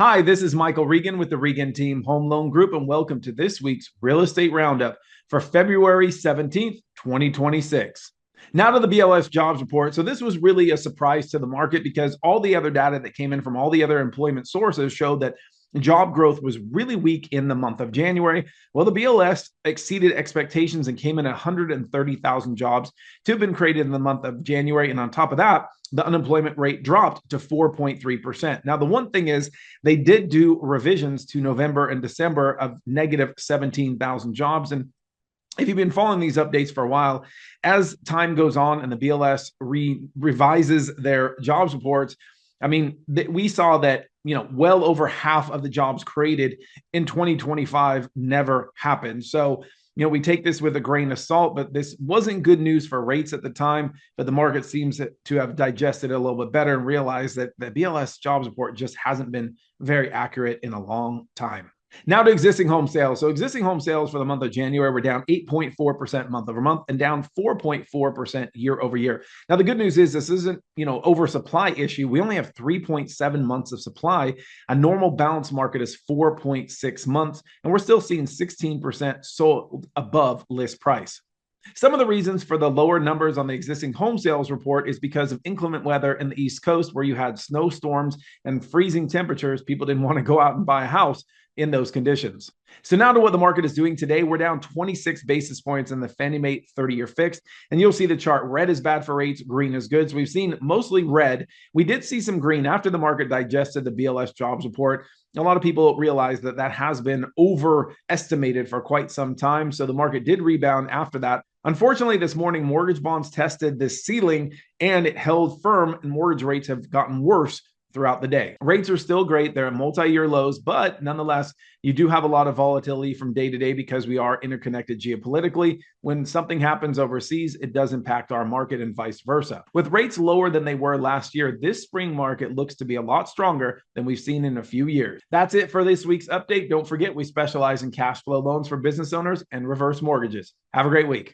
Hi, this is Michael Regan with the Regan Team Home Loan Group, and welcome to this week's Real Estate Roundup for February 17th, 2026. Now to the BLS jobs report. So this was really a surprise to the market because all the other data that came in from all the other employment sources showed that job growth was really weak in the month of January. Well, the BLS exceeded expectations and came in at 130,000 jobs to have been created in the month of January. And on top of that, the unemployment rate dropped to 4.3%. Now, the one thing is they did do revisions to November and December of negative 17,000 jobs. And if you've been following these updates for a while, as time goes on and the BLS revises their jobs reports, we saw that, well over half of the jobs created in 2025 never happened. So, we take this with a grain of salt, but this wasn't good news for rates at the time. But the market seems to have digested it a little bit better and realized that the BLS jobs report just hasn't been very accurate in a long time. Now to existing home sales. So existing home sales for the month of January were down 8.4% month over month and down 4.4% year over year. Now, the good news is this isn't, oversupply issue. We only have 3.7 months of supply. A normal balance market is 4.6 months, and we're still seeing 16% sold above list price. Some of the reasons for the lower numbers on the existing home sales report is because of inclement weather in the East Coast, where you had snowstorms and freezing temperatures. People didn't want to go out and buy a house in those conditions. So now to what the market is doing today. We're down 26 basis points in the Fannie Mae 30-year fixed, and you'll see the chart. Red is bad for rates, green is good. So we've seen mostly red. We did see some green after the market digested the BLS jobs report. A lot of people realize that that has been overestimated for quite some time. So the market did rebound after that. Unfortunately, this morning, mortgage bonds tested this ceiling and it held firm, and mortgage rates have gotten worse throughout the day. Rates are still great. They're at multi-year lows, but nonetheless, you do have a lot of volatility from day to day because we are interconnected geopolitically. When something happens overseas, it does impact our market and vice versa. With rates lower than they were last year, this spring market looks to be a lot stronger than we've seen in a few years. That's it for this week's update. Don't forget, we specialize in cash flow loans for business owners and reverse mortgages. Have a great week.